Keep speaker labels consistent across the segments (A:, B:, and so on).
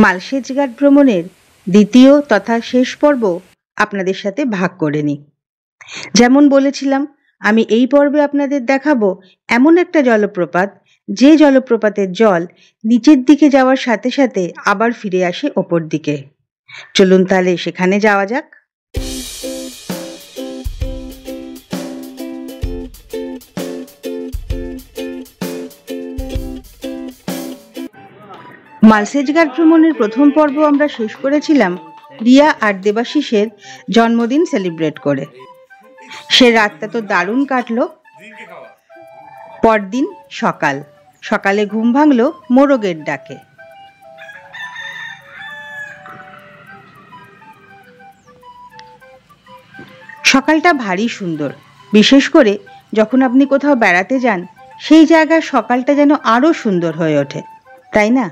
A: মালসেজ ঘাট ভ্রমণের দ্বিতীয় তথা শেষ পর্ব আপনাদের সাথে ভাগ করে নিই। যেমন বলেছিলাম, আমি এই পর্বে আপনাদের দেখাবো এমন একটা জলপ্রপাত, যে জলপ্রপাতের জল নিচের দিকে যাওয়ার সাথে সাথে আবার ফিরে আসে ওপর দিকে। চলুন তাহলে সেখানে যাওয়া যাক। মালসেজ ঘাট ভ্রমণের প্রথম পর্ব আমরা শেষ করেছিলাম রিয়া আর দেবাশিসের জন্মদিন সেলিব্রেট করে। সে রাতটা তো দারুণ কাটলো। পরদিন সকালে ঘুম ভাঙলো মোরগের ডাকে। সকালটা ভারী সুন্দর, বিশেষ করে যখন আপনি কোথাও বেড়াতে যান, সেই জায়গার সকালটা যেন আরো সুন্দর হয়ে ওঠে, তাই না?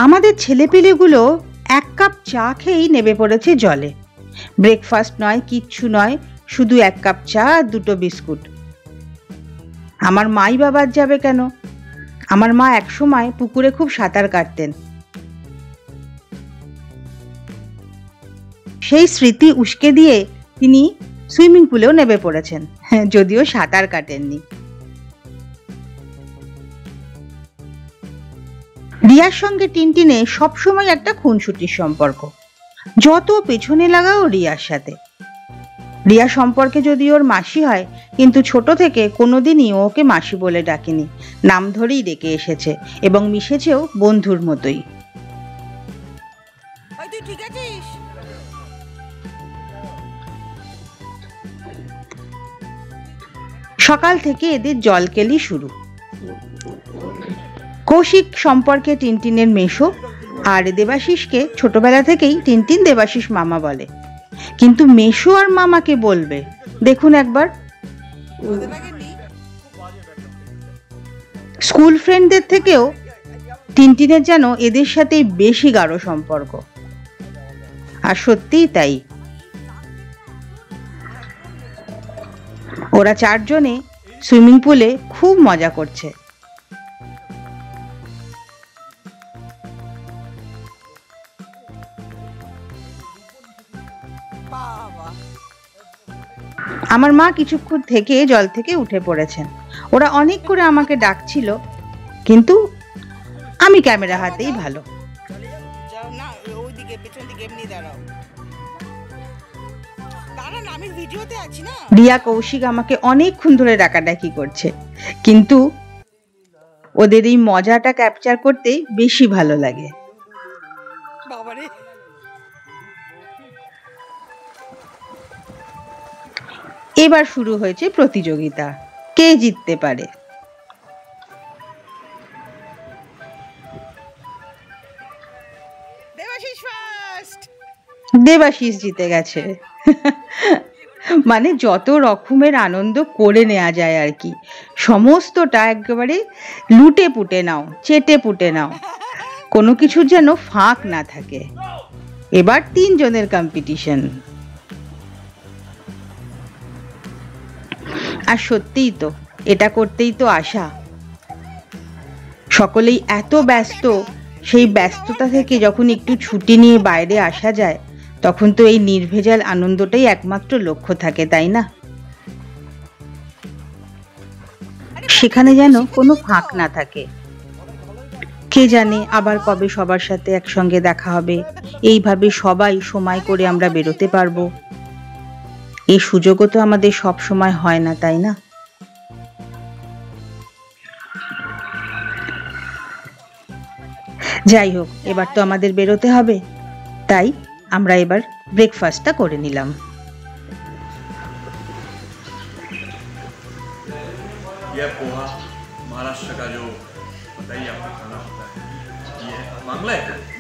A: আমাদের ছেলেপিলেগুলো এক কাপ চা খেয়েই নেমে পড়েছে জলে। ব্রেকফাস্ট নয়, কিচ্ছু নয়, শুধু এক কাপ চা আর দুটো বিস্কুট। আমার মাই বা বাদ যাবে কেন? আমার মা একসময় পুকুরে খুব সাঁতার কাটতেন। সেই স্মৃতি উস্কে দিয়ে তিনি সুইমিং পুলেও নেমে পড়েছেন, যদিও সাঁতার কাটেননি। রিয়ার সঙ্গে টিনটিনে সবসময় একটা খুনসুটির সম্পর্ক। যত পেছনে লাগাও রিয়ার সাথে। রিয়া সম্পর্কে যদি ওর মাসি হয়, কিন্তু ছোট থেকে কোনোদিনই ওকে মাসি বলে ডাকেনি, নাম ধরেই ডেকে এসেছে এবং মিশেছেও বন্ধুর মতোই। সকাল থেকে এদের জলকেলি শুরু। কৌশিক সম্পর্কে টিনটিনের মেশো, আর দেবাশিসকে ছোটবেলা থেকেই টিনটিন দেবাশিস মামা বলে। কিন্তু মেশো আর মামাকে বলবে, দেখুন একবার। স্কুল ফ্রেন্ডদের থেকেও টিনটিনের যেন এদের সাথে বেশি গাঢ় সম্পর্ক। আর সত্যিই তাই। ওরা চারজনে সুইমিং পুলে খুব মজা করছে। আমার মা কিছুক্ষণ থেকে জল থেকে উঠে পড়েছেন। ওরা অনেক করে আমাকে ডাকছিল, কিন্তু আমি ক্যামেরা হাতেই ভালো। রিয়া কৌশিক আমাকে অনেকক্ষণ ধরে ডাকাডাকি করছে, কিন্তু ওদের এই মজাটা ক্যাপচার করতেই বেশি ভালো লাগে। এবার শুরু হয়েছে প্রতিযোগিতা, কে জিততে পারে। দেবাশিস জিতে গেছে। মানে যত রকমের আনন্দ করে নেওয়া যায় আর কি, সমস্তটা একেবারে লুটে পুটে নাও, চেটে পুটে নাও, কোনো কিছুর যেন ফাঁক না থাকে। এবার 3 জনের কম্পিটিশন। আর সত্যিই তো, এটা করতেই তো আশা। সকলেই এত ব্যস্ত, সেই ব্যস্ততা থেকে যখন একটু ছুটি নিয়ে বাইরে আসা যায়, তখন তো এই নির্ভেজাল আনন্দটাই একমাত্র লক্ষ্য থাকে, তাই না? সেখানে যেন কোনো ফাঁক না থাকে। কে জানে আবার কবে সবার সাথে একসঙ্গে দেখা হবে, এইভাবে সবাই সময় করে আমরা বেরোতে পারবো। এই সুযোগও তো আমাদের সব সময় হয় না, তাই না? যাই হোক, এবার তো আমাদের বেরোতে হবে, তাই আমরা এবার ব্রেকফাস্টটা করে নিলাম।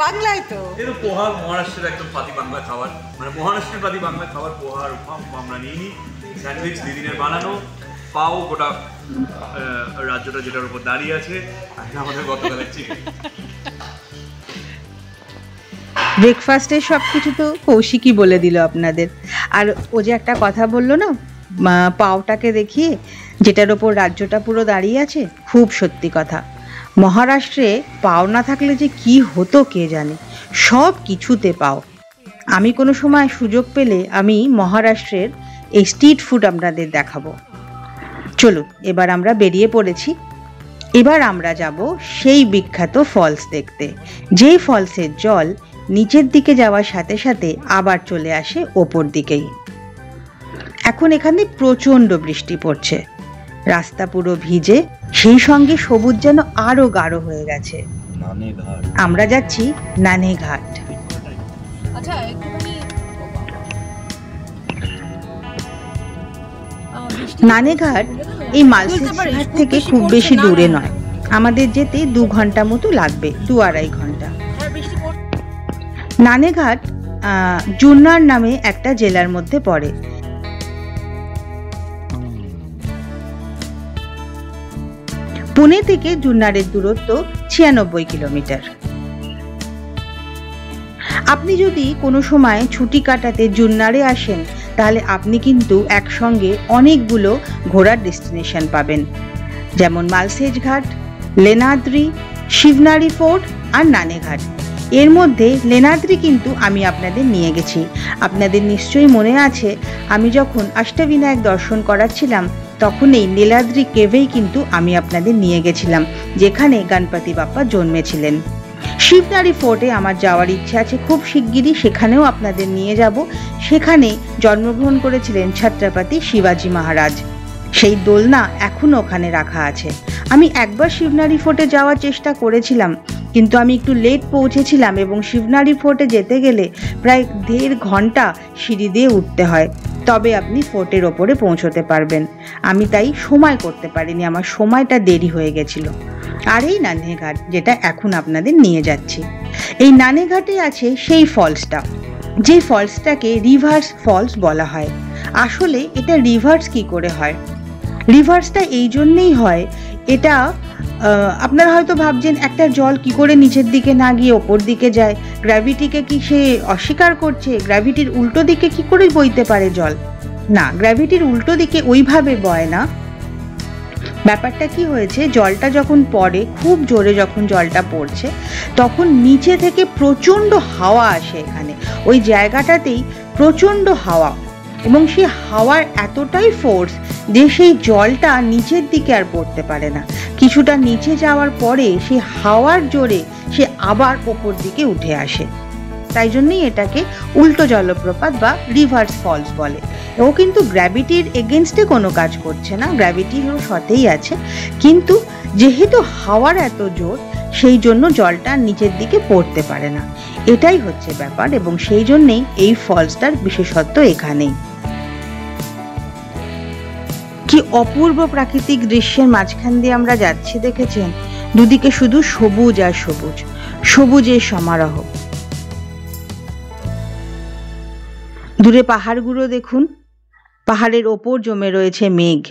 B: বাংলায় তো এটা পোহা, মহারাষ্ট্রের একদম পাতি বাংলা খাবার, মানে মহারাষ্ট্রের পাতি বাংলা খাবার পোহা আর উপমা আমরা নিয়ে নিই। স্যান্ডউইচ দিদিনের বানানো, পাও গোটা রাজ্যটা যেটার উপর দাঁড়িয়ে আছে, আর আমাদের গতকালের চিকেন।
A: ব্রেকফাস্টের সবকিছু তো কৌশিকই বলে দিল আপনাদের। আর ও যে একটা কথা বললো না, পাওটাকে দেখিয়ে, যেটার ওপর রাজ্যটা পুরো দাঁড়িয়ে আছে, খুব সত্যি কথা। মহারাষ্ট্রে পাও না থাকলে যে কি হতো কে জানে, সব কিছুতে পাও। আমি কোনো সময় সুযোগ পেলে আমি মহারাষ্ট্রের এই স্ট্রিট ফুড আপনাদের দেখাবো। চলুন, এবার আমরা বেরিয়ে পড়েছি। এবার আমরা যাব সেই বিখ্যাত ফলস দেখতে, যেই ফলসের জল নিচের দিকে যাওয়ার সাথে সাথে আবার চলে আসে ওপর দিকেই। এখন এখানে প্রচণ্ড বৃষ্টি পড়ছে, রাস্তা পুরো ভিজে, সেই সঙ্গে সবুজ যেন আরো গাঢ় হয়ে গেছে। আমরা যাচ্ছি নানেঘাট। নানেঘাট এই মালসেজ ঘাট থেকে খুব বেশি দূরে নয়, আমাদের যেতে 2 ঘন্টা মতো লাগবে, 2-2.5 ঘন্টা। নানেঘাট জুন্নার নামে একটা জেলার মধ্যে পড়ে। পুনে থেকে জুন্নারের দূরত্ব 96 কিলোমিটার। আপনি যদি কোনো সময় ছুটি কাটাতে জুন্নারে আসেন, তাহলে আপনি কিন্তু একসঙ্গে অনেকগুলো ঘোরার ডেস্টিনেশন পাবেন, যেমন মালসেজ ঘাট, লেনাদ্রি, শিবনারি ফোর্ট আর নানেঘাট। এর মধ্যে লেনাদ্রি কিন্তু আমি আপনাদের নিয়ে গেছি। আপনাদের নিশ্চয়ই মনে আছে, আমি যখন অষ্টবিনায়ক দর্শন করাচ্ছিলাম তখন এই নীলাদ্রি কেভেই কিন্তু আমি আপনাদের নিয়ে গেছিলাম, যেখানে গণপতি বাপ্পা জন্মেছিলেন। শিবনারি ফোর্টে আমার যাওয়ার ইচ্ছা আছে খুব শিগগিরই, সেখানেও আপনাদের নিয়ে যাব। সেখানে জন্মগ্রহণ করেছিলেন ছত্রপতি শিবাজি মহারাজ। সেই দোলনা এখনো ওখানে রাখা আছে। আমি একবার শিবনারি ফোর্টে যাওয়ার চেষ্টা করেছিলাম, কিন্তু আমি একটু লেট পৌঁছেছিলাম এবং শিবনারি ফোর্টে যেতে গেলে প্রায় 1.5 ঘন্টা সিঁড়ি দিয়ে উঠতে হয়, তবে আপনি ফোর্টের ওপরে পৌঁছতে পারবেন। আমি তাই সময় করতে পারিনি, আমার সময়টা দেরি হয়ে গেছিল। আর এই নানেঘাট যেটা এখন আপনাদের নিয়ে যাচ্ছি, এই নানেঘাটে আছে সেই ফলসটা, যে ফলসটাকে রিভার্স ফলস বলা হয়। আসলে এটা রিভার্স কি করে হয়? রিভার্সটা এই জন্যেই হয়, এটা আপনারা হয়তো ভাবছেন একটা জল কি করে নিচের দিকে না গিয়ে ওপর দিকে যায়, গ্র্যাভিটিকে কি সে অস্বীকার করছে? গ্র্যাভিটির উল্টো দিকে কি করে বইতে পারে জল? না, গ্র্যাভিটির উল্টো দিকে ওইভাবে বয় না। ব্যাপারটা কি হয়েছে, জলটা যখন পড়ে, খুব জোরে যখন জলটা পড়ছে, তখন নিচে থেকে প্রচণ্ড হাওয়া আসে এখানে, ওই জায়গাটাতেই প্রচণ্ড হাওয়া, এবং সেই হাওয়ার এতটাই ফোর্স যে সেই জলটা নিচের দিকে আর পড়তে পারে না। কিছুটা নিচে যাওয়ার পরে সেই হাওয়ার জোরে সে আবার ওপর দিকে উঠে আসে। তাই জন্যই এটাকে উল্টো জলপ্রপাত বা রিভার্স ফলস বলে। ও কিন্তু গ্র্যাভিটির এগেনস্টে কোনো কাজ করছে না, গ্র্যাভিটির সাথেই আছে, কিন্তু যেহেতু হাওয়ার এত জোর, সেই জন্য জলটা নিচের দিকে পড়তে পারে না। এটাই হচ্ছে ব্যাপার, এবং সেই জন্যেই এই ফলসটার বিশেষত্ব এখানেই। কি অপূর্ব প্রাকৃতিক দৃশ্যের মাঝখান দিয়ে আমরা যাচ্ছি, দেখেছেন? দুদিকে শুধু সবুজ আর সবুজ, সবুজের সমারোহ। দূরে পাহাড়গুলো দেখুন, পাহাড়ের ওপর জমে রয়েছে মেঘ।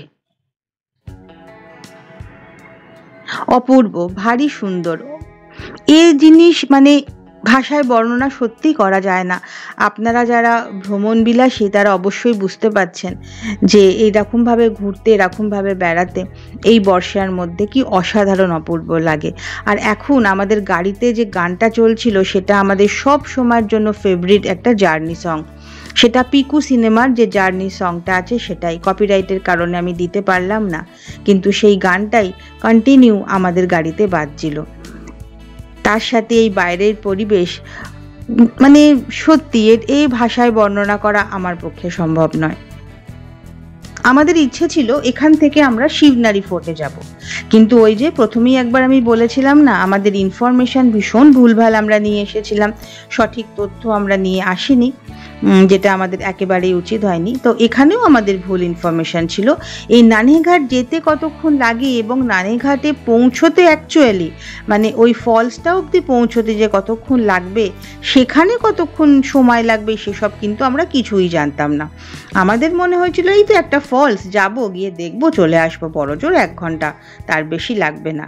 A: অপূর্ব, ভারী সুন্দর। এই জিনিস মানে ভাষায় বর্ণনা সত্যি করা যায় না। আপনারা যারা ভ্রমণ বিলাসী তারা অবশ্যই বুঝতে পারছেন যে এইরকমভাবে ঘুরতে, এরকমভাবে বেড়াতে এই বর্ষার মধ্যে কি অসাধারণ অপূর্ব লাগে। আর এখন আমাদের গাড়িতে যে গানটা চলছিল, সেটা আমাদের সব সময়ের জন্য ফেভারিট একটা জার্নি সং। সেটা পিকু সিনেমার যে জার্নি সংটা আছে সেটাই। কপিরাইটের কারণে আমি দিতে পারলাম না, কিন্তু সেই গানটাই কন্টিনিউ আমাদের গাড়িতে বাজছিল। তার সাথে এই বাইরের পরিবেশ, মানে সত্যি এই ভাষায় বর্ণনা করা আমার পক্ষে সম্ভব নয়। আমাদের ইচ্ছে ছিল এখান থেকে আমরা শিবনারি ফোর্টে যাব, কিন্তু ওই যে প্রথমেই একবার আমি বলেছিলাম না, আমাদের ইনফরমেশন ভীষণ ভুলভাল আমরা নিয়ে এসেছিলাম, সঠিক তথ্য আমরা নিয়ে আসিনি, যেটা আমাদের একেবারেই উচিত হয়নি। তো এখানেও আমাদের ভুল ইনফরমেশন ছিল। এই নানেঘাট যেতে কতক্ষণ লাগে এবং নানেঘাটে পৌঁছতে অ্যাকচুয়ালি মানে ওই ফলসটা অবধি পৌঁছতে যে কতক্ষণ লাগবে, সেখানে কতক্ষণ সময় লাগবে, সেসব কিন্তু আমরা কিছুই জানতাম না। আমাদের মনে হয়েছিল এই তো একটা ফলস, যাব, গিয়ে দেখবো, চলে আসবো, বড় জোর 1 ঘন্টা, তার বেশি লাগবে না।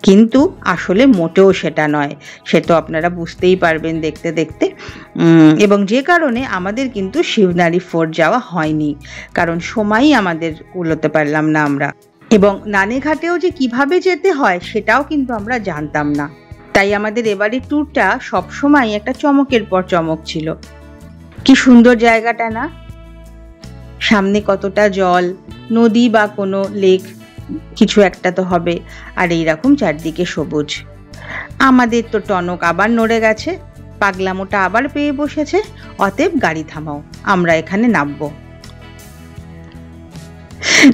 A: কিন্তু আসলে মোটেও সেটা নয়, সে তো আপনারা বুঝতেই পারবেন দেখতে দেখতে। এবং যে কারণে আমাদের কিন্তু শিবনারি ফোর্ট যাওয়া হয়নি, কারণ সময়ই আমাদের কুলোতে পারলাম না আমরা। এবং নানেঘাটেও যে কিভাবে যেতে হয় সেটাও কিন্তু আমরা জানতাম না। তাই আমাদের এবারের ট্যুরটা সবসময় একটা চমকের পর চমক ছিল। কি সুন্দর জায়গাটা না, সামনে কতটা জল, নদী বা কোনো লেক কিছু একটা তো হবে, আর এইরকম চারদিকে সবুজ। আমাদের তো টনক আবার নড়ে গেছে, পাগলামোটা আবার পেয়ে বসেছে। অতএব গাড়ি থামাও, আমরা এখানে নামবো।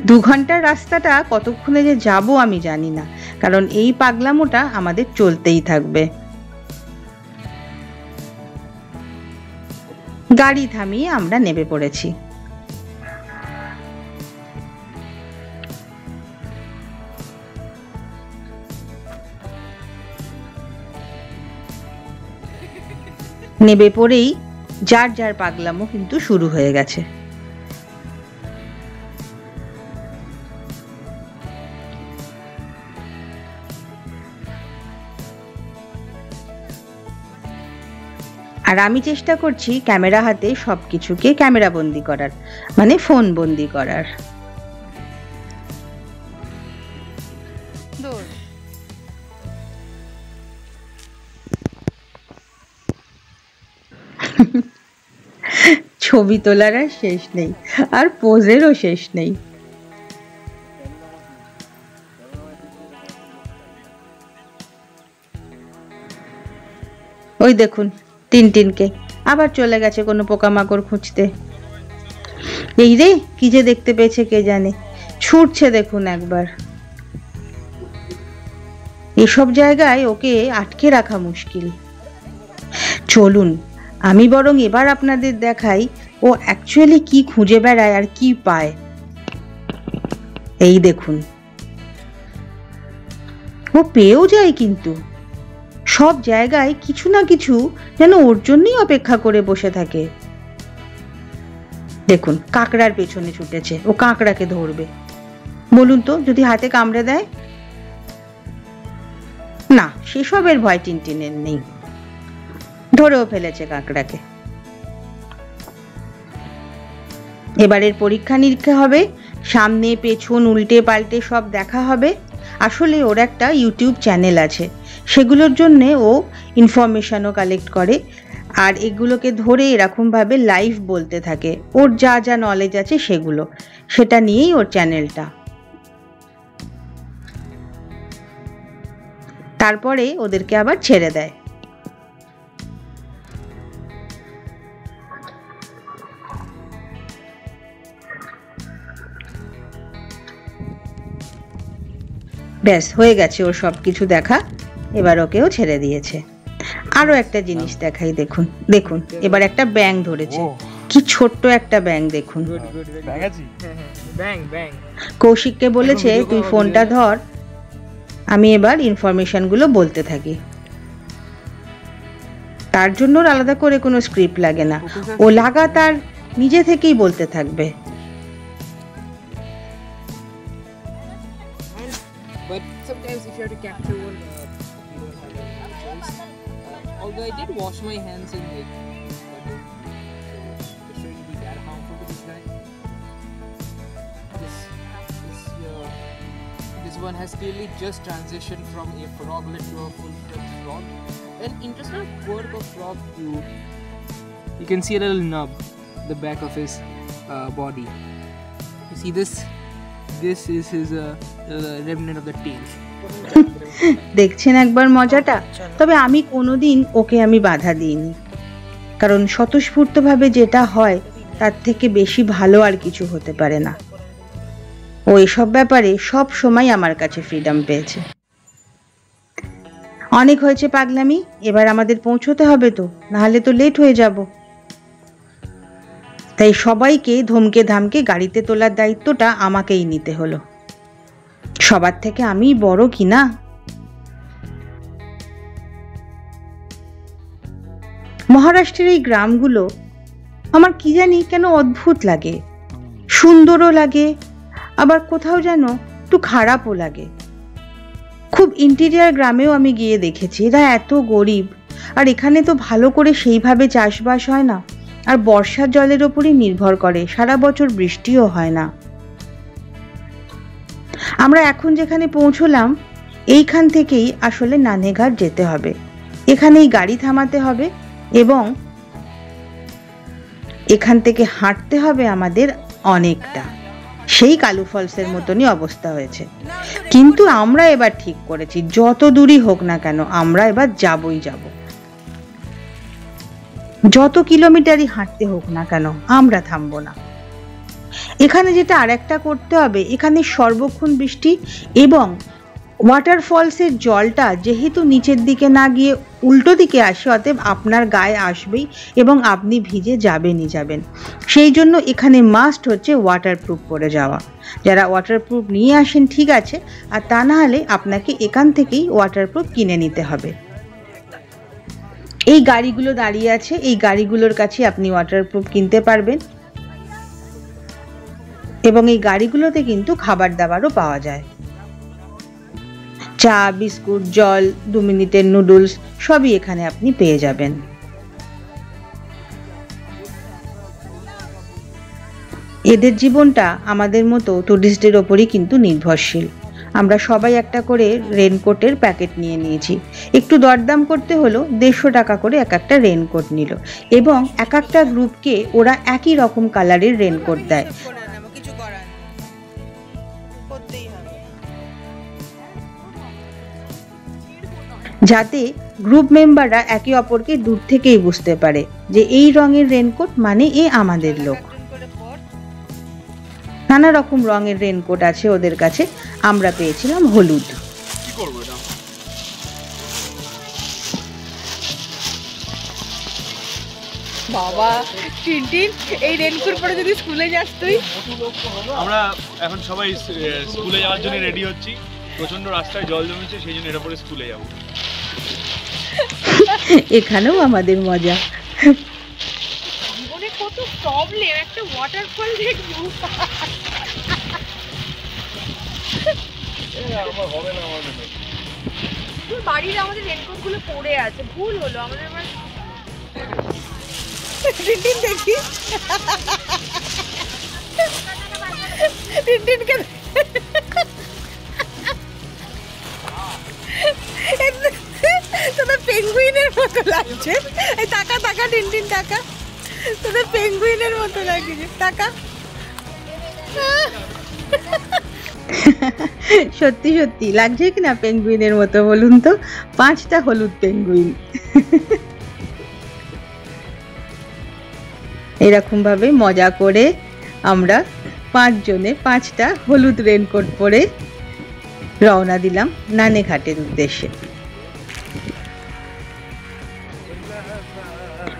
A: 2 ঘন্টার রাস্তাটা কতক্ষণে যে যাব আমি জানি না, কারণ এই পাগলামোটা আমাদের চলতেই থাকবে। গাড়ি থামিয়ে আমরা নেমে পড়েছি। নেমে পড়েই যার যার পাগলামো কিন্তু শুরু হয়ে গেছে। আর আমি চেষ্টা করছি ক্যামেরা হাতে সবকিছুকে ক্যামেরা বন্দি করার, মানে ফোন বন্দি করার। ছবি তোলার আর শেষ নেই, আর পোজেরও শেষ নেই। ওই দেখুন টিনটিনকে, আবার চলে গেছে কোনো পোকামাকড় খুঁজতে। এই রে, কি যে দেখতে পেয়েছে কে জানে, ছুটছে দেখুন একবার। এসব জায়গায় ওকে আটকে রাখা মুশকিল। চলুন আমি বরং এবার আপনাদের দেখাই ও অ্যাকচুয়ালি কি খুঁজে বেড়ায় আর কি পায়। এই দেখুন, ও পেয়েও যায়, কিন্তু সব জায়গায় কিছু না কিছু যেন ওর জন্যই অপেক্ষা করে বসে থাকে। দেখুন কাঁকড়ার পেছনে ছুটেছে, ও কাঁকড়াকে ধরবে। বলুন তো, যদি হাতে কামড়ে দেয়? না, সেসবের ভয় টিনটিনের নেই, ধরেও ফেলেছে কাঁকড়াকে। এবারের পরীক্ষা নিরীক্ষা হবে, সামনে পেছন উল্টে পাল্টে সব দেখা হবে। আসলে ওর একটা ইউটিউব চ্যানেল আছে, সেগুলোর জন্য ও ইনফরমেশনও কালেক্ট করে, আর এগুলোকে ধরে এরকমভাবে লাইভ বলতে থাকে ওর যা যা নলেজ আছে সেগুলো, সেটা নিয়েই ওর চ্যানেলটা। তারপরে ওদেরকে আবার ছেড়ে দেয়। ব্যাস হয়ে গেছে ওর সব কিছু দেখা, এবার ওকেও ছেড়ে দিয়েছে। আরো একটা জিনিস দেখাই, দেখুন দেখুন, এবার একটা ব্যাঙ ধরেছে, কি ছোট্ট একটা ব্যাঙ দেখুন। কৌশিককে বলেছে তুই ফোনটা ধর, আমি এবার ইনফরমেশনগুলো বলতে থাকি। তার জন্য আলাদা করে কোনো স্ক্রিপ্ট লাগে না, ও লাগাতার নিজে থেকেই বলতে থাকবে।
C: But sometimes if you have to capture one, you don't have any choice. Although I did wash my hands in it, so it shouldn't be that harmful to this guy. This one has clearly just transitioned from a froglet to a full-fledged frog. An interesting quirk of frog too. You can see a little nub, the back of his body. You see this? This is his remnant of the tail.
A: দেখছেন একবার মজাটা? তবে আমি কোনোদিন ওকে আমি বাধা দিইনি, কারণ স্বতঃস্ফূর্তভাবে যেটা হয় তার থেকে বেশি ভালো আর কিছু হতে পারে না। ও এসব ব্যাপারে সব সময় আমার কাছে ফ্রিডম পেয়েছে। অনেক হয়েছে পাগলামি, এবার আমাদের পৌঁছতে হবে তো, নাহলে তো লেট হয়ে যাব। তাই সবাইকে ধমকে ধামকে গাড়িতে তোলার দায়িত্বটা আমাকেই নিতে হলো। সবার থেকে আমি বড় কিনা। মহারাষ্ট্রের এই গ্রামগুলো আমার কি জানি কেন অদ্ভুত লাগে, সুন্দরও লাগে, আবার কোথাও যেন একটু খারাপও লাগে। খুব ইন্টেরিয়ার গ্রামেও আমি গিয়ে দেখেছি এরা এত গরিব, আর এখানে তো ভালো করে সেইভাবে চাষবাস হয় না, আর বর্ষার জলের ওপরই নির্ভর করে, সারা বছর বৃষ্টিও হয় না। আমরা এখন যেখানে পৌঁছলাম এইখান থেকেই আসলে নানেঘাট যেতে হবে। এখানেই গাড়ি থামাতে হবে এবং এখান থেকে হাঁটতে হবে আমাদের অনেকটা, সেই কালু ফলসের মতনই অবস্থা হয়েছে। কিন্তু আমরা এবার ঠিক করেছি যত দূরই হোক না কেন আমরা এবার যাবই যাব, যত কিলোমিটারই হাঁটতে হোক না কেন আমরা থামবো না। এখানে যেটা আরেকটা করতে হবে, এখানে সর্বক্ষণ বৃষ্টি এবং ওয়াটারফলসের জলটা যেহেতু নিচের দিকে না গিয়ে উল্টো দিকে আসে, অতএব আপনার গায়ে আসবেই এবং আপনি ভিজে যাবেনই যাবেন। সেই জন্য এখানে মাস্ট হচ্ছে ওয়াটারপ্রুফ পরে যাওয়া। যারা ওয়াটারপ্রুফ নিয়ে আসেন ঠিক আছে, আর তা না হলে আপনাকে এখান থেকেই ওয়াটারপ্রুফ কিনে নিতে হবে। এই গাড়িগুলো দাঁড়িয়ে আছে, এই গাড়িগুলোর কাছে আপনি ওয়াটারপ্রুফ কিনতে পারবেন এবং এই গাড়িগুলোতে কিন্তু খাবার দাবারও পাওয়া যায়, চা, বিস্কুট, জল, 2 মিনিটের নুডলস সবই এখানে আপনি পেয়ে যাবেন। এদের জীবনটা আমাদের মতো টুরিস্টদের ওপরই কিন্তু নির্ভরশীল। আমরা সবাই একটা করে রেনকোটের প্যাকেট নিয়ে নিয়েছি। একটু দরদাম করতে হলো, 150 টাকা করে এক একটা রেনকোট নিল এবং এক একটা গ্রুপকে ওরা একই রকম কালারের রেনকোট দেয়। যাতে গ্রুপ মেম্বাররা একে অপরকে দূর থেকেই বুঝতে পারে যে এই রঙের রেনকোট মানে এ আমাদের লোক। নানা রকম রঙের রেনকোট আছে ওদের কাছে, আমরা পেয়েছিলাম হলুদ।
D: বাবা টিনটিন, এই রেনকোট পরে যদি স্কুলে যাস তুই?
B: আমরা এখন সবাই স্কুলে যাওয়ার জন্য রেডি হচ্ছি। প্রচন্ড রাস্তায় জল জমেছে, সেই জন্য এটা পরে স্কুলে যাব।
A: এখানেও আমাদের মজা।
D: জীবনে কত প্রবলেম, একটা ওয়াটারফল দেখবো।
B: আমার হবে না, আমার মনে
D: তোর বাড়ির আমাদের রেনকোট গুলো পড়ে আছে, ভুল হলো আমাদের। আমার টিনটিন দেখি, টিনটিনকে তোদের পেঙ্গুইনের মতো লাগছে। এই টাকা টাকা টিনটিন টাকা, তোদের পেঙ্গুইনের মতো লাগছে টাকা।
A: সত্যি সত্যি লাগছে কিনা পেঙ্গুইনের মতো বলুন তো? 5টা হলুদ পেঙ্গুইন। এরকম ভাবে মজা করে আমরা 5 জনে 5টা হলুদ রেনকোট পরে রওনা দিলাম নানেঘাটের উদ্দেশ্যে।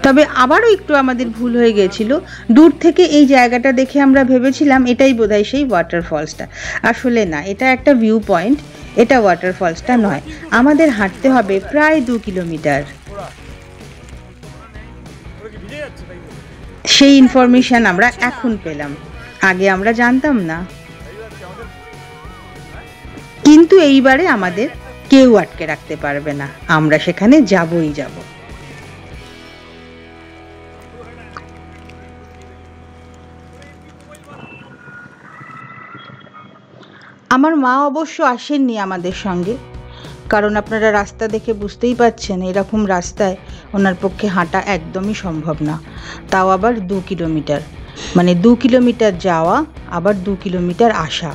A: তবে আবারও একটু আমাদের ভুল হয়ে গেছিল। দূর থেকে এই জায়গাটা দেখে আমরা ভেবেছিলাম এটাই বোধহয় সেই ওয়াটারফলসটা। আসলে না, এটা একটা ভিউ পয়েন্ট, এটা ওয়াটারফলসটা নয়। আমাদের হাঁটতে হবে প্রায় 2 কিলোমিটার। সেই ইনফরমেশন আমরা এখন পেলাম, আগে আমরা জানতাম না। কিন্তু এইবারে আমাদের কেউ আটকে রাখতে পারবে না, আমরা সেখানে যাবই যাব। আমার মা অবশ্য আসেননি আমাদের সঙ্গে, কারণ আপনারা রাস্তা দেখে বুঝতেই পারছেন এরকম রাস্তায় ওনার পক্ষে হাঁটা একদমই সম্ভব না, তাও আবার 2 কিলোমিটার। মানে 2 কিলোমিটার যাওয়া আবার 2 কিলোমিটার আসা,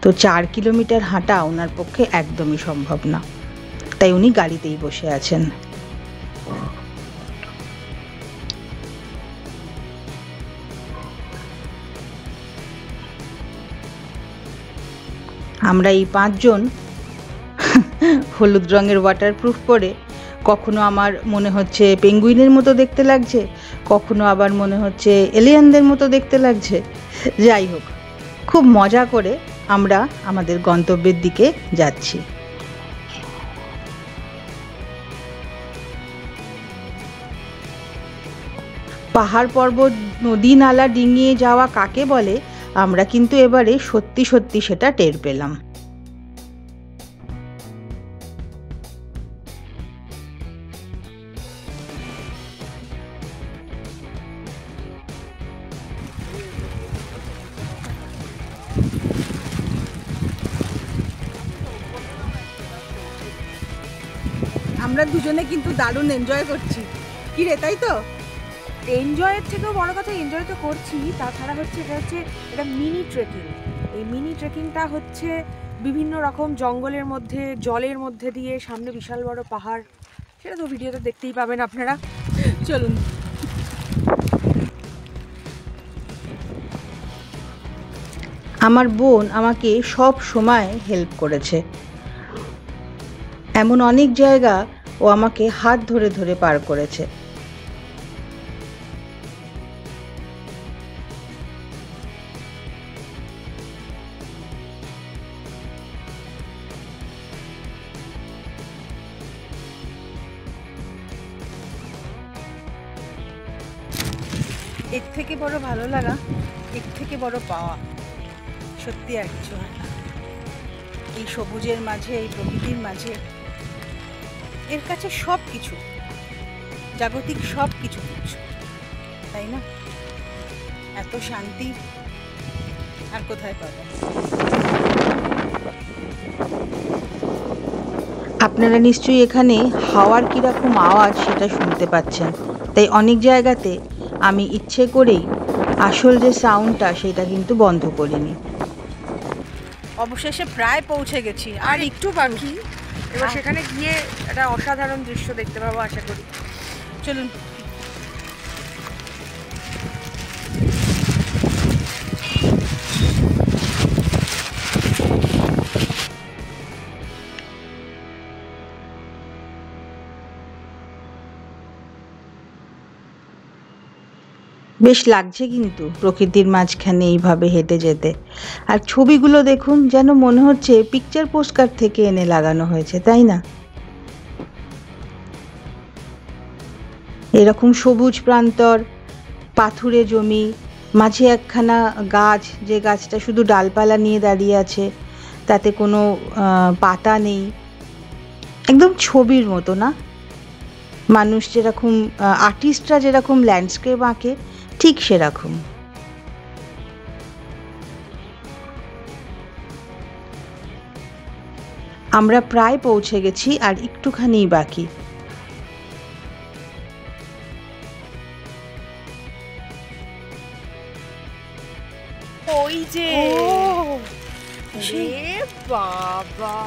A: তো 4 কিলোমিটার হাঁটা ওনার পক্ষে একদমই সম্ভব না, তাই উনি গাড়িতেই বসে আছেন। আমরা এই 5 জন হলুদ রঙের ওয়াটারপ্রুফ পরে, কখনো আমার মনে হচ্ছে পেঙ্গুইনের মতো দেখতে লাগছে, কখনো আবার মনে হচ্ছে এলিয়েনদের মতো দেখতে লাগছে। যাই হোক, খুব মজা করে আমরা আমাদের গন্তব্যের দিকে যাচ্ছি। পাহাড় পর্বত, নদী নালা ডিঙিয়ে যাওয়া কাকে বলে আমরা কিন্তু এবারে সত্যি সত্যি সেটা টের পেলাম।
D: আমরা দুজনে কিন্তু দারুণ এনজয় করছি, কি রে তাই তো?
E: এনজয়ের থেকেও বড় কথা, এনজয় তো করছি, তাছাড়া হচ্ছে এটা মিনি ট্রেকিং। এই মিনি ট্রেকিংটা হচ্ছে বিভিন্ন রকম জঙ্গলের মধ্যে, জলের মধ্যে দিয়ে, সামনে বিশাল বড় পাহাড়, সেটা তো ভিডিওতে দেখতেই পাবেন আপনারা।
D: চলুন।
A: আমার বোন আমাকে সব সময় হেল্প করেছে। এমন অনেক জায়গা ও আমাকে হাত ধরে ধরে পার করেছে।
D: এর থেকে বড় ভালো লাগা, এর থেকে বড় পাওয়া সত্যি আর কিছু হয় না। এই সবুজের মাঝে, এই প্রকৃতির মাঝে এর কাছে সব কিছু, জাগতিক সব কিছু কিছু, তাই না? এত শান্তি আর কোথায় পাবো?
A: আপনারা নিশ্চয়ই এখানে হাওয়ার কীরকম আওয়াজ সেটা শুনতে পাচ্ছেন। তাই অনেক জায়গাতে আমি ইচ্ছে করেই আসল যে সাউন্ডটা সেটা কিন্তু বন্ধ করিনি।
D: অবশেষে প্রায় পৌঁছে গেছি, আর একটু বাকি।
E: এবার সেখানে গিয়ে একটা অসাধারণ দৃশ্য দেখতে পাবো আশা করি।
D: চলুন।
A: বেশ লাগছে কিন্তু প্রকৃতির মাঝখানে এইভাবে হেঁটে যেতে। আর ছবিগুলো দেখুন, যেন মনে হচ্ছে পিকচার পোস্টকার্ড থেকে এনে লাগানো হয়েছে, তাই না? এরকম সবুজ প্রান্তর, পাথুরে জমি, মাঝে একখানা গাছ, যে গাছটা শুধু ডালপালা নিয়ে দাঁড়িয়ে আছে, তাতে কোনো পাতা নেই, একদম ছবির মতো না? মানুষ যেরকম, আর্টিস্টরা যেরকম ল্যান্ডস্কেপ আঁকে, ঠিক সেরকম। আমরা প্রায় পৌঁছে গেছি, আর একটুখানি বাকি।
E: ওই যে বাবা,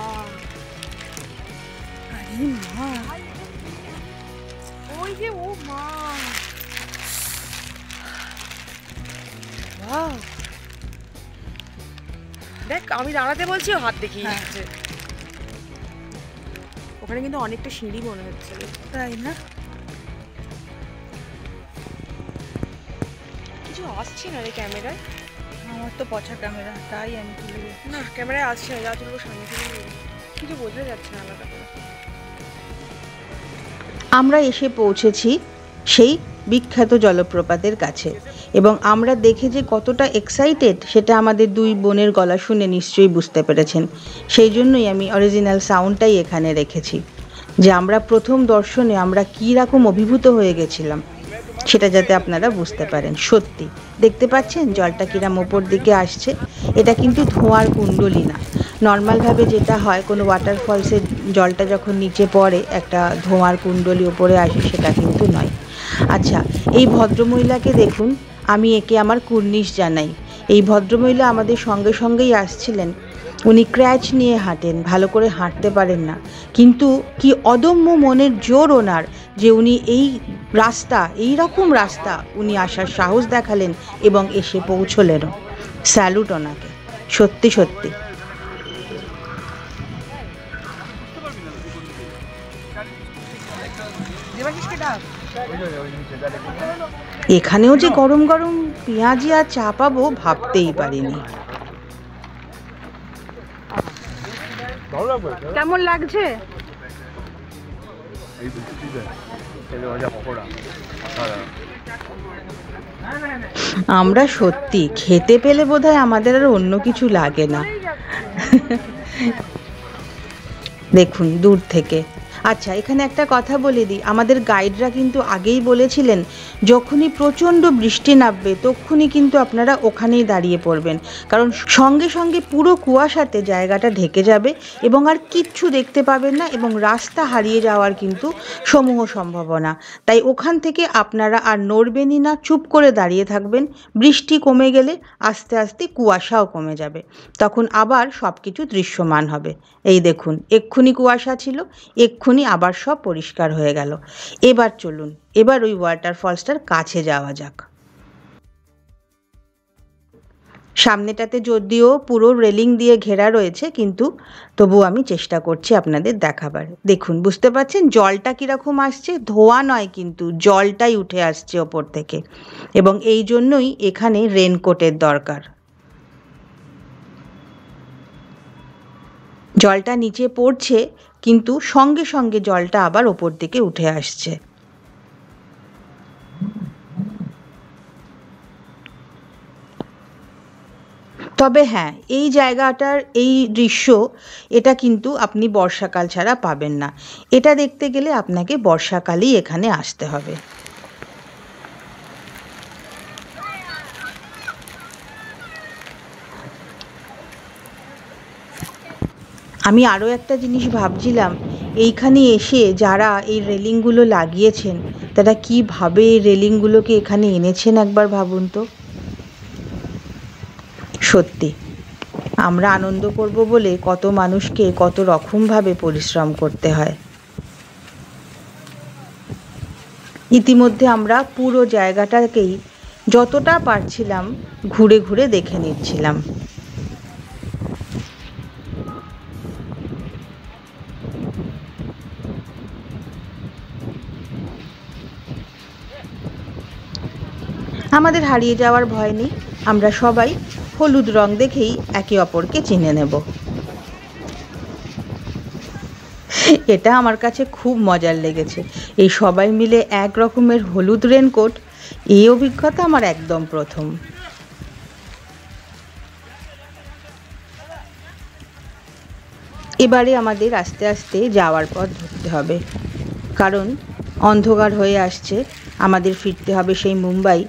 D: আরে মা,
E: ওই যে ও মা, দেখ আমি দাঁড়াতে বলছি, ও হাত দেখিয়ে যাচ্ছে। ওখানে কিন্তু অনেকটা সিঁড়ি মনে হচ্ছে,
D: তাই না?
E: কিছু আসছে না রে ক্যামেরায়।
D: আমার তো পছা ক্যামেরা, তাই আমি তুলে দিই।
E: না ক্যামেরায় আসছে না, যা তুলবো সামনে থেকে কিছু বোঝা যাচ্ছে না আলাদা করে।
A: আমরা এসে পৌঁছেছি সেই বিখ্যাত জলপ্রপাতের কাছে, এবং আমরা দেখে যে কতটা এক্সাইটেড সেটা আমাদের দুই বোনের গলা শুনে নিশ্চয়ই বুঝতে পেরেছেন। সেই জন্যই আমি অরিজিনাল সাউন্ডটাই এখানে রেখেছি, যে আমরা প্রথম দর্শনে আমরা কী রকম অভিভূত হয়ে গেছিলাম সেটা যাতে আপনারা বুঝতে পারেন। সত্যি দেখতে পাচ্ছেন জলটা কিরাম ওপর দিকে আসছে। এটা কিন্তু ধোঁয়ার কুণ্ডলী না। নর্মালভাবে যেটা হয়, কোনো ওয়াটারফলসের জলটা যখন নিচে পড়ে একটা ধোঁয়ার কুণ্ডলী ওপরে আসে, সেটা কিন্তু নয়। আচ্ছা, এই ভদ্রমহিলাকে দেখুন, আমি একে আমার কুর্নিশ জানাই। এই ভদ্রমহিলা আমাদের সঙ্গে সঙ্গেই আসছিলেন। উনি ক্র্যাচ নিয়ে হাঁটেন, ভালো করে হাঁটতে পারেন না, কিন্তু কি অদম্য মনের জোর ওনার, যে উনি এই রাস্তা, এই রকম রাস্তা উনি আসার সাহস দেখালেন এবং এসে পৌঁছলেনও। স্যালুট ওনাকে, সত্যি সত্যি। এখানেও যে গরম গরম পেঁয়াজি আর চা পাবো ভাবতেই পারিনি।
D: কেমন লাগছে?
A: আমরা সত্যি খেতে পেলে বোধহয় আমাদের আর অন্য কিছু লাগে না। দেখুন দূর থেকে আচ্ছা, এখানে একটা কথা বলে দিই, আমাদের গাইডরা কিন্তু আগেই বলেছিলেন যখনই প্রচণ্ড বৃষ্টি নামবে তখনই কিন্তু আপনারা ওখানেই দাঁড়িয়ে পড়বেন, কারণ সঙ্গে সঙ্গে পুরো কুয়াশাতে জায়গাটা ঢেকে যাবে এবং আর কিচ্ছু দেখতে পাবেন না এবং রাস্তা হারিয়ে যাওয়ার কিন্তু সমূহ সম্ভাবনা। তাই ওখান থেকে আপনারা আর নড়বেনই না, চুপ করে দাঁড়িয়ে থাকবেন। বৃষ্টি কমে গেলে আস্তে আস্তে কুয়াশাও কমে যাবে, তখন আবার সব কিছু দৃশ্যমান হবে। এই দেখুন, এক্ষুনি কুয়াশা ছিল, এক্ষুনি আবার সব পরিষ্কার হয়ে গেল। এবার চলুন, এবার ওই ওয়াটারফলসটার কাছে যাওয়া যাক। সামনেটাতে যদিও পুরো রেলিং দিয়ে ঘেরা রয়েছে, কিন্তু তবু আমি চেষ্টা করছি আপনাদের দেখাবার। দেখুন, বুঝতে পারছেন জলটা কীরকম আসছে? ধোঁয়া নয়, কিন্তু জলটাই উঠে আসছে ওপর থেকে, এবং এই জন্যই এখানে রেনকোটের দরকার। জলটা নিচে পড়ছে, কিন্তু সঙ্গে সঙ্গে জলটা আবার ওপর দিকে উঠে আসছে। তবে হ্যাঁ, এই জায়গাটার এই দৃশ্য, এটা কিন্তু আপনি বর্ষাকাল ছাড়া পাবেন না। এটা দেখতে গেলে আপনাকে বর্ষাকালেই এখানে আসতে হবে। আমি আরও একটা জিনিস ভাবছিলাম, এইখানে এসে যারা এই রেলিংগুলো লাগিয়েছেন তারা কীভাবে এই রেলিংগুলোকে এখানে এনেছেন একবার ভাবুন তো। সত্যি, আমরা আনন্দ করব বলে কত মানুষকে কত রকমভাবে পরিশ্রম করতে হয়। ইতিমধ্যে আমরা পুরো জায়গাটাকেই যতটা পারছিলাম ঘুরে ঘুরে দেখে নিচ্ছিলাম। আমাদের হারিয়ে যাওয়ার ভয় নেই, আমরা সবাই হলুদ রং দেখেই একে অপরকে চিনে নেব। এটা আমার কাছে খুব মজার লেগেছে, এই সবাই মিলে এক রকমের হলুদ রেনকোট, এই অভিজ্ঞতা আমার একদম প্রথম। এবারে আমাদের আস্তে আস্তে যাওয়ার পথ ধরতে হবে, কারণ অন্ধকার হয়ে আসছে। আমাদের ফিরতে হবে সেই মুম্বাই,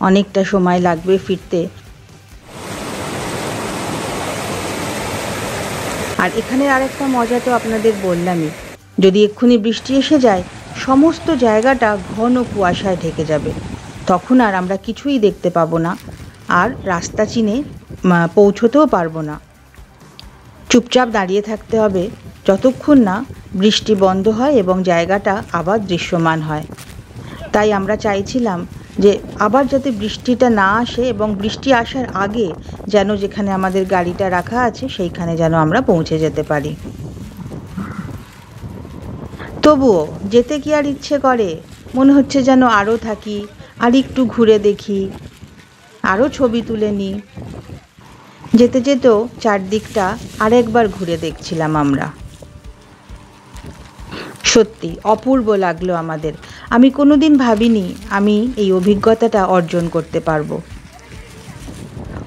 A: অনেকটা সময় লাগবে ফিরতে। আর এখানের আরেকটা মজা তো আপনাদের বললামই, যদি এক্ষুনি বৃষ্টি এসে যায় সমস্ত জায়গাটা ঘন কুয়াশায় ঢেকে যাবে, তখন আর আমরা কিছুই দেখতে পাবো না, আর রাস্তা চিনে পৌঁছতেও পারবো না। চুপচাপ দাঁড়িয়ে থাকতে হবে যতক্ষণ না বৃষ্টি বন্ধ হয় এবং জায়গাটা আবার দৃশ্যমান হয়। তাই আমরা চাইছিলাম যে আবার যাতে বৃষ্টিটা না আসে এবং বৃষ্টি আসার আগে যেন যেখানে আমাদের গাড়িটা রাখা আছে সেইখানে যেন আমরা পৌঁছে যেতে পারি। তবুও যেতে কি আর ইচ্ছে করে, মনে হচ্ছে যেন আরও থাকি, আর একটু ঘুরে দেখি, আরও ছবি তুলে নিই। যেতে যেতেও চারদিকটা আরেকবার ঘুরে দেখছিলাম আমরা। সত্যি অপূর্ব লাগলো আমাদের। আমি কোনোদিন ভাবিনি আমি এই অভিজ্ঞতাটা অর্জন করতে পারবো।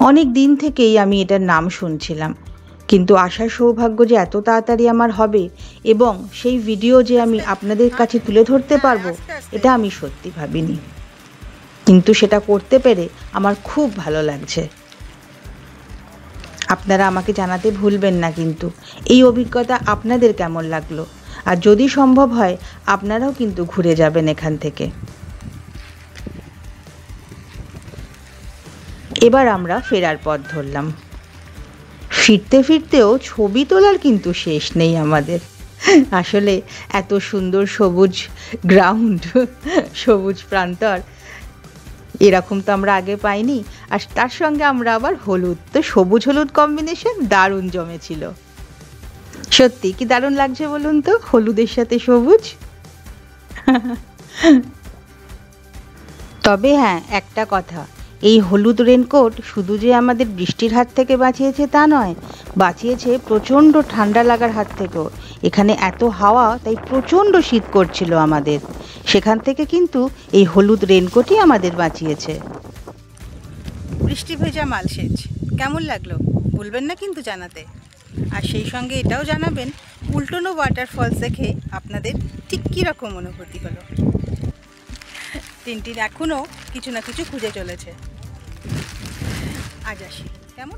A: অনেক দিন থেকেই আমি এটার নাম শুনছিলাম, কিন্তু আসার সৌভাগ্য যে এত তাড়াতাড়ি আমার হবে এবং সেই ভিডিও যে আমি আপনাদের কাছে তুলে ধরতে পারবো, এটা আমি সত্যি ভাবিনি। কিন্তু সেটা করতে পেরে আমার খুব ভালো লাগছে। আপনারা আমাকে জানাতে ভুলবেন না কিন্তু এই অভিজ্ঞতা আপনাদের কেমন লাগলো, আর যদি সম্ভব হয় আপনারাও কিন্তু ঘুরে যাবেন এখান থেকে। এবার আমরা ফেরার পথ ধরলাম। ফিরতে ফিরতেও ছবি তোলার কিন্তু শেষ নেই আমাদের। আসলে এত সুন্দর সবুজ গ্রাউন্ড, সবুজ প্রান্তর, এরকম তো আমরা আগে পাইনি। আর তার সঙ্গে আমরা আবার হলুদ, তো সবুজ হলুদ কম্বিনেশন দারুণ জমেছিল। সত্যি কি দারুণ লাগছে বলুন তো, হলুদের সাথে সবুজ। তবে হ্যাঁ, একটা কথা, এই হলুদ রেনকোট শুধু যে আমাদের বৃষ্টির হাত থেকে বাঁচিয়েছে তা নয়, বাঁচিয়েছে প্রচণ্ড ঠান্ডা লাগার হাত থেকেও। এখানে এত হাওয়া, তাই প্রচণ্ড শীত করছিল আমাদের, সেখান থেকে কিন্তু এই হলুদ রেনকোটই আমাদের বাঁচিয়েছে।
D: বৃষ্টি ভেজা মালসেজ কেমন লাগলো ভুলবেন না কিন্তু জানাতে। আর সেই সঙ্গে এটাও জানাবেন উল্টোনো ওয়াটারফলস দেখে আপনাদের ঠিক কীরকম অনুভূতি হলো? টিনটিন এখনও কিছু না কিছু খুঁজে চলেছে। আজ আসি, কেমন?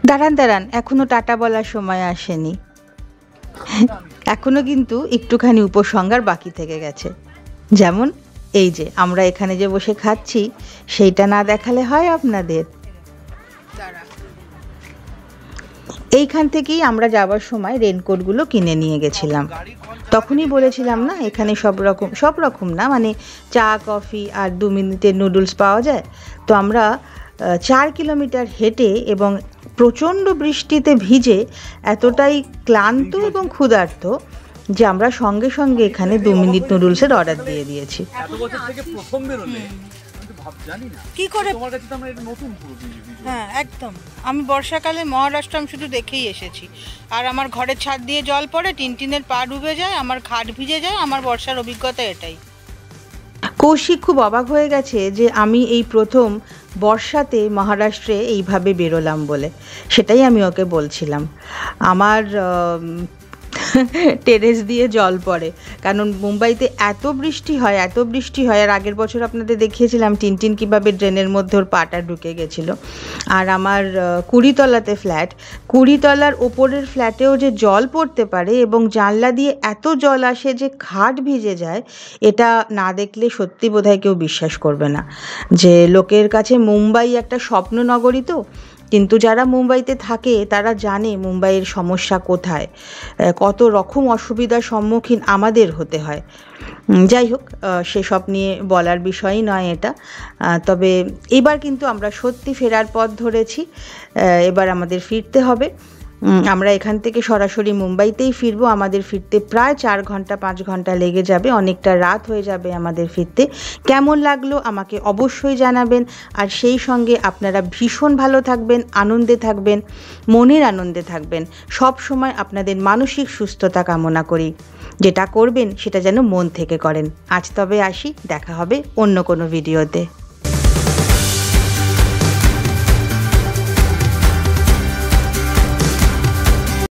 A: দাঁড়ান, এখনো টাটা বলার সময় আসেনি। এখনো কিন্তু একটুখানি উপসংহার বাকি থেকে গেছে। যেমন এই যে আমরা এখানে যে বসে খাচ্ছি, সেইটা না দেখালে হয় আপনাদের?
D: দাঁড়া,
A: এইখান থেকেই আমরা যাওয়ার সময় রেনকোটগুলো কিনে নিয়ে গেছিলাম। তখনই বলেছিলাম না, এখানে সব রকম না, মানে চা, কফি আর 2 মিনিটের নুডলস পাওয়া যায়। তো আমরা 4 কিলোমিটার হেঁটে এবং প্রচণ্ড বৃষ্টিতে ভিজে এতটাই ক্লান্ত এবং ক্ষুধার্ত যে আমরা সঙ্গে সঙ্গে এখানে 2 মিনিট নুডলসের অর্ডার দিয়ে দিয়েছি।
B: এত বছর থেকে প্রথম বেরোলে জানি না
D: কি করে?
B: তোমার কাছে তো আমরা এটা নতুন পুরো ভিডিও।
D: হ্যাঁ, একদম। আমি বর্ষাকালে মহারাষ্ট্র আমি শুধু দেখেই এসেছি, আর আমার ঘরের ছাদ দিয়ে জল পড়ে, টিনটিনের পা ডুবে যায়, আমার খাট ভিজে যায়। আমার বর্ষার অভিজ্ঞতা এটাই।
A: কৌশিক খুব অবাক হয়ে গেছে যে আমি এই প্রথম বর্ষাতে মহারাষ্ট্রে এইভাবে বেরোলাম বলে। সেটাই আমি ওকে বলছিলাম। আমার টেরেস দিয়ে জল পড়ে, কারণ মুম্বাইতে এত বৃষ্টি হয়। আর আগের বছর আপনাদের দেখিয়েছিলাম টিনটিন কীভাবে ড্রেনের মধ্যে ওর পাটা ঢুকে গেছিলো। আর আমার 20 তলাতে ফ্ল্যাট, 20 তলার ওপরের ফ্ল্যাটেও যে জল পড়তে পারে এবং জানলা দিয়ে এত জল আসে যে খাট ভিজে যায়, এটা না দেখলে সত্যি বোধহয় কেউ বিশ্বাস করবে না যে লোকের কাছে মুম্বাই একটা স্বপ্ন নগরী। তো কিন্তু যারা মুম্বাইতে থাকে তারা জানে মুম্বাইয়ের সমস্যা কোথায়, কত রকম অসুবিধার সম্মুখীন আমাদের হতে হয়। যাই হোক, সেসব নিয়ে বলার বিষয়ই নয় এটা। তবে এবার কিন্তু আমরা সত্যি ফেরার পথ ধরেছি। এবার আমাদের ফিরতে হবে। আমরা এখান থেকে সরাসরি মুম্বাইতেই ফিরবো। আমাদের ফিরতে প্রায় 4-5 ঘন্টা লেগে যাবে, অনেকটা রাত হয়ে যাবে আমাদের ফিরতে। কেমন লাগলো আমাকে অবশ্যই জানাবেন। আর সেই সঙ্গে আপনারা ভীষণ ভালো থাকবেন, আনন্দে থাকবেন, মনের আনন্দে থাকবেন। সব সময় আপনাদের মানসিক সুস্থতা কামনা করি। যেটা করবেন সেটা যেন মন থেকে করেন। আজ তবে আসি, দেখা হবে অন্য কোনো ভিডিওতে।